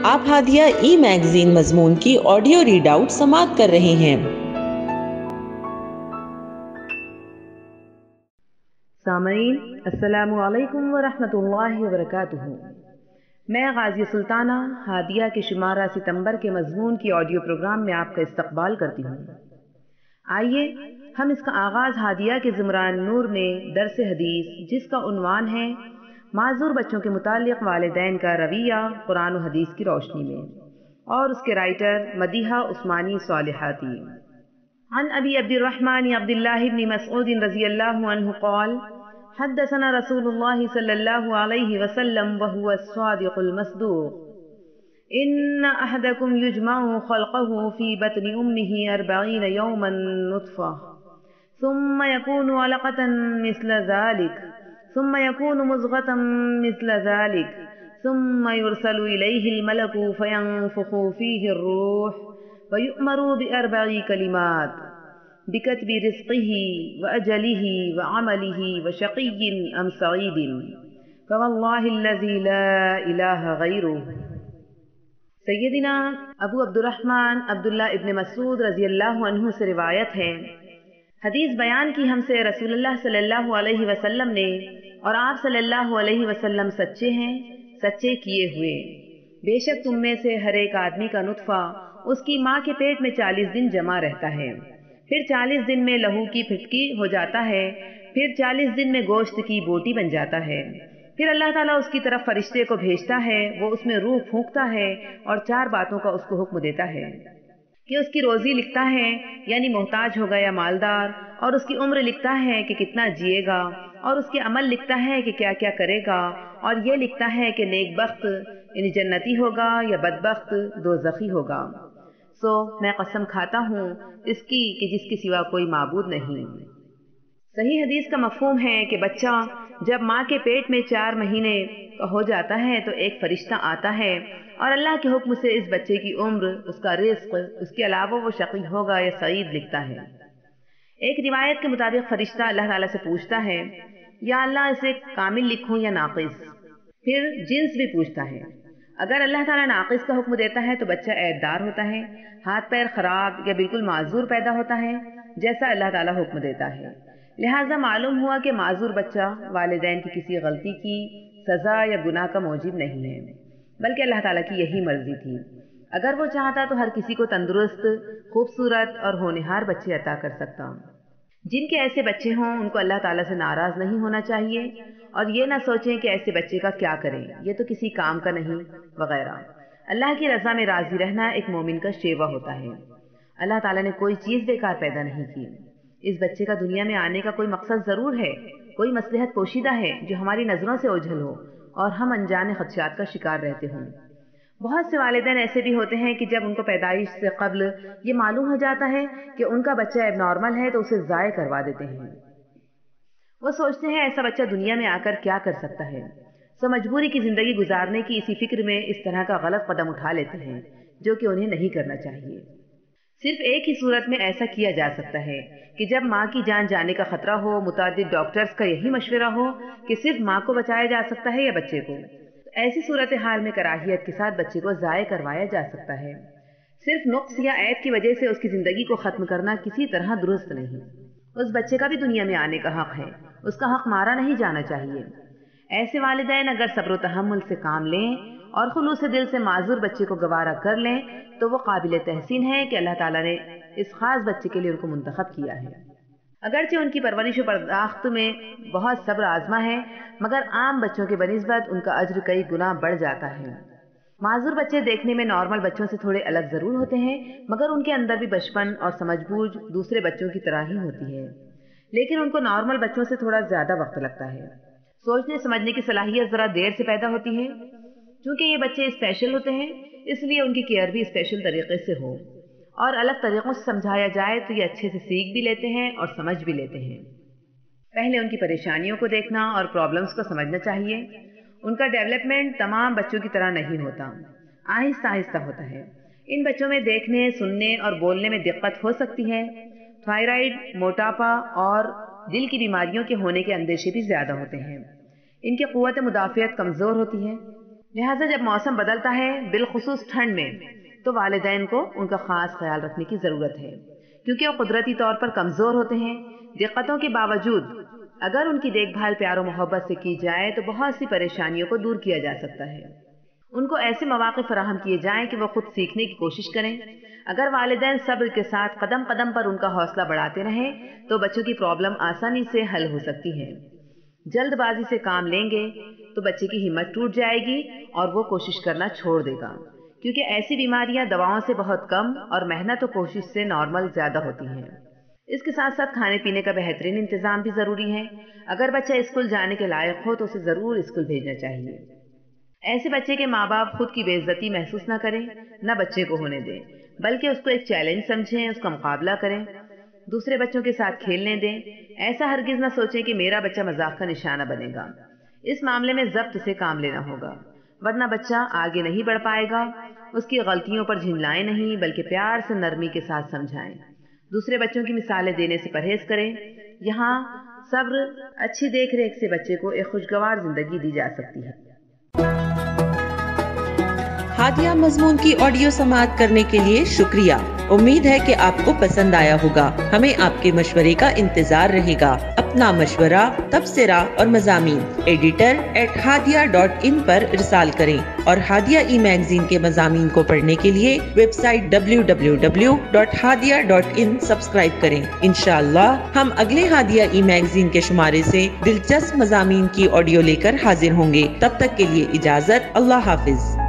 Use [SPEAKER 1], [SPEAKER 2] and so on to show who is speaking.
[SPEAKER 1] آپ ہادیہ ای میگزین مضمون کی آڈیو ریڈ آؤٹ سماعت کر رہے ہیں۔
[SPEAKER 2] سامعین السلام علیکم ورحمۃ اللہ وبرکاتہ۔ میں غازیہ سلطانہ ہادیہ کے شمارہ ستمبر کے مضمون کی آڈیو پروگرام میں آپ کا استقبال کرتی ہوں۔ آئیے ہم اس کا آغاز ہادیہ کے زمران نور میں درس حدیث جس کا عنوان ہے معذور بچوں کے متعلق والدین کا رویہ قرآن و حدیث کی روشنی میں، اور اس کے رائٹر مدیحہ عثمانی صالحاتی۔ عن ابی عبد الرحمن عبد اللہ بن مسعود رضی اللہ عنہ قال حدثنا رسول اللہ صلی اللہ علیہ وسلم وهو الصادق المصدوق ان احدکم یجمع خلقه في بطن امه 40 يوما نطفة ثم يكون علقة مثل ذلك ثم يكون مضغة مثل ذلك ثم يرسل إليه الملك فينفخ فيه الروح ويؤمر ب4 كلمات بكتب رزقه وأجله وعمله وشقي أم سعيد فوالله الذي لا إله غيره۔ سیدنا ابو عبد الرحمن عبداللہ ابن مسعود رضی اللہ عنہ سے روایت ہے، حدیث بیان کی ہم سے رسول اللہ صلی اللہ علیہ وسلم نے، اور آپ صلی اللہ علیہ وسلم سچے ہیں، سچے کیے ہوئے۔ بے شک تم میں سے ہر ایک آدمی کا نطفہ اس کی ماں کے پیٹ میں 40 دن جمع رہتا ہے، پھر 40 دن میں لہو کی پھٹکی ہو جاتا ہے، پھر 40 دن میں گوشت کی بوٹی بن جاتا ہے، پھر اللہ تعالیٰ اس کی طرف فرشتے کو بھیجتا ہے، وہ اس میں روح پھونکتا ہے اور 4 باتوں کا اس کو حکم دیتا ہے کہ اس کی روزی لکھتا ہے یعنی محتاج ہوگا یا مالدار، اور اس کی عمر لکھتا ہے کہ کتنا جیے گا، اور اس کے عمل لکھتا ہے کہ کیا کیا کرے گا، اور یہ لکھتا ہے کہ نیک بخت یعنی جنتی ہوگا یا بدبخت دوزخی ہوگا۔ سو میں قسم کھاتا ہوں اس کی کہ جس کے سوا کوئی معبود نہیں۔ صحیح حدیث کا مفہوم ہے کہ بچہ جب ماں کے پیٹ میں 4 مہینے کا ہو جاتا ہے تو ایک فرشتہ آتا ہے اور اللہ کے حکم سے اس بچے کی عمر، اس کا رزق، اس کے علاوہ وہ شقی ہوگا یا سعید لکھتا ہے۔ ایک روایت کے مطابق فرشتہ اللہ تعالیٰ سے پوچھتا ہے یا اللہ اسے کامل لکھوں یا ناقص، پھر جنس بھی پوچھتا ہے۔ اگر اللہ تعالیٰ ناقص کا حکم دیتا ہے تو بچہ عیب دار ہوتا ہے، ہاتھ پیر خراب یا بالکل معذور پیدا ہوتا ہے جیسا اللہ تعالیٰ حکم دیتا ہے۔ لہٰذا معلوم ہوا کہ معذور بچہ والدین کی کسی غلطی کی سزا یا گناہ کا موجب نہیں ہے، بلکہ اللہ تعالیٰ کی یہی مرضی تھی۔ اگر وہ چاہتا تو ہر کسی کو تندرست، خوبصورت اور ہونہار بچے عطا کر سکتا۔ جن کے ایسے بچے ہوں ان کو اللہ تعالیٰ سے ناراض نہیں ہونا چاہیے، اور یہ نہ سوچیں کہ ایسے بچے کا کیا کریں، یہ تو کسی کام کا نہیں وغیرہ۔ اللہ کی رضا میں راضی رہنا ایک مومن کا شیوا ہوتا ہے۔ اللہ تعالیٰ نے کوئی چیز بیکار پیدا نہیں کی۔ اس بچے کا دنیا میں آنے کا کوئی مقصد ضرور ہے، کوئی مصلحت پوشیدہ ہے جو ہماری نظروں سے اوجھل ہو اور ہم انجان خدشات کا شکار رہتے ہوں۔ بہت سے والدین ایسے بھی ہوتے ہیں کہ جب ان کو پیدائش سے قبل یہ معلوم ہو جاتا ہے کہ ان کا بچہ ایب نارمل ہے تو اسے ضائع کروا دیتے ہیں۔ وہ سوچتے ہیں ایسا بچہ دنیا میں آ کر کیا کر سکتا ہے، سو مجبوری کی زندگی گزارنے کی اسی فکر میں اس طرح کا غلط قدم اٹھا لیتے ہیں جو کہ انہیں نہیں کرنا چاہیے۔ صرف ایک ہی صورت میں ایسا کیا جا سکتا ہے کہ جب ماں کی جان جانے کا خطرہ ہو، متعدد ڈاکٹرز کا یہی مشورہ ہو کہ صرف ماں کو بچایا جا سکتا ہے یا بچے کو، تو ایسی صورتحال میں کراہیت کے ساتھ بچے کو ضائع کروایا جا سکتا ہے۔ صرف نقص یا عیب کی وجہ سے اس کی زندگی کو ختم کرنا کسی طرح درست نہیں۔ اس بچے کا بھی دنیا میں آنے کا حق ہے، اس کا حق مارا نہیں جانا چاہیے۔ ایسے والدین اگر صبر و تحمل سے کام لیں اور خلوص دل سے معذور بچے کو گوارا کر لیں تو وہ قابل تحسین ہے کہ اللہ تعالیٰ نے اس خاص بچے کے لیے ان کو منتخب کیا ہے۔ اگرچہ ان کی پرورش و پرداخت میں بہت صبر آزما ہے، مگر عام بچوں کے بنسبت ان کا اجر کئی گنا بڑھ جاتا ہے۔ معذور بچے دیکھنے میں نارمل بچوں سے تھوڑے الگ ضرور ہوتے ہیں، مگر ان کے اندر بھی بچپن اور سمجھ بوجھ دوسرے بچوں کی طرح ہی ہوتی ہے، لیکن ان کو نارمل بچوں سے تھوڑا زیادہ وقت لگتا ہے۔ سوچنے سمجھنے کی صلاحیت ذرا دیر سے پیدا ہوتی ہے۔ چونکہ یہ بچے اسپیشل ہوتے ہیں اس لیے ان کی کیئر بھی اسپیشل طریقے سے ہو اور الگ طریقوں سے سمجھایا جائے تو یہ اچھے سے سیکھ بھی لیتے ہیں اور سمجھ بھی لیتے ہیں۔ پہلے ان کی پریشانیوں کو دیکھنا اور پرابلمز کو سمجھنا چاہیے۔ ان کا ڈیولپمنٹ تمام بچوں کی طرح نہیں ہوتا، آہستہ آہستہ ہوتا ہے۔ ان بچوں میں دیکھنے، سننے اور بولنے میں دقت ہو سکتی ہے۔ تھائرائیڈ، موٹاپا اور دل کی بیماریوں کے ہونے کے اندیشے بھی زیادہ ہوتے ہیں۔ ان کی قوت مدافعت کمزور ہوتی ہے۔ لہٰذا جب موسم بدلتا ہے بالخصوص ٹھنڈ میں تو والدین کو ان کا خاص خیال رکھنے کی ضرورت ہے، کیونکہ وہ قدرتی طور پر کمزور ہوتے ہیں۔ دقتوں کے باوجود اگر ان کی دیکھ بھال پیار و محبت سے کی جائے تو بہت سی پریشانیوں کو دور کیا جا سکتا ہے۔ ان کو ایسے مواقع فراہم کیے جائیں کہ وہ خود سیکھنے کی کوشش کریں۔ اگر والدین صبر کے ساتھ قدم قدم پر ان کا حوصلہ بڑھاتے رہیں تو بچوں کی پرابلم آسانی سے حل ہو سکتی ہے۔ جلد بازی سے کام لیں گے تو بچے کی ہمت ٹوٹ جائے گی اور وہ کوشش کرنا چھوڑ دے گا، کیونکہ ایسی بیماریاں دواؤں سے بہت کم اور محنت و کوشش سے نارمل زیادہ ہوتی ہیں۔ اس کے ساتھ ساتھ کھانے پینے کا بہترین انتظام بھی ضروری ہے۔ اگر بچہ اسکول جانے کے لائق ہو تو اسے ضرور اسکول بھیجنا چاہیے۔ ایسے بچے کے ماں باپ خود کی بے عزتی محسوس نہ کریں، نہ بچے کو ہونے دیں، بلکہ اس کو ایک چیلنج سمجھیں، اس کا مقابلہ کریں، دوسرے بچوں کے ساتھ کھیلنے دیں۔ ایسا ہرگز نہ سوچیں کہ میرا بچہ مذاق کا نشانہ بنے گا۔ اس معاملے میں ضبط سے کام لینا ہوگا، ورنہ بچہ آگے نہیں بڑھ پائے گا۔ اس کی غلطیوں پر جھنجلائیں نہیں، بلکہ پیار سے نرمی کے ساتھ سمجھائیں۔ دوسرے بچوں کی مثالیں دینے سے پرہیز کریں۔ یہاں صبر، اچھی دیکھ ریکھ سے بچے کو ایک خوشگوار زندگی دی جا سکتی ہے۔
[SPEAKER 1] ہادیہ مضمون کی آڈیو سماعت کرنے کے لیے شکریہ۔ امید ہے کہ آپ کو پسند آیا ہوگا۔ ہمیں آپ کے مشورے کا انتظار رہے گا۔ اپنا مشورہ، تبصرہ اور مضامین editor@hadia.in پر ارسال کریں اور ہادیہ ای میگزین کے مضامین کو پڑھنے کے لیے ویب سائٹ www.hadia.in سبسکرائب کریں۔ انشاءاللہ ہم اگلے ہادیہ ای میگزین کے شمارے سے دلچسپ مضامین کی آڈیو لے کر حاضر ہوں گے۔ تب تک کے لیے اجازت۔ اللہ حافظ۔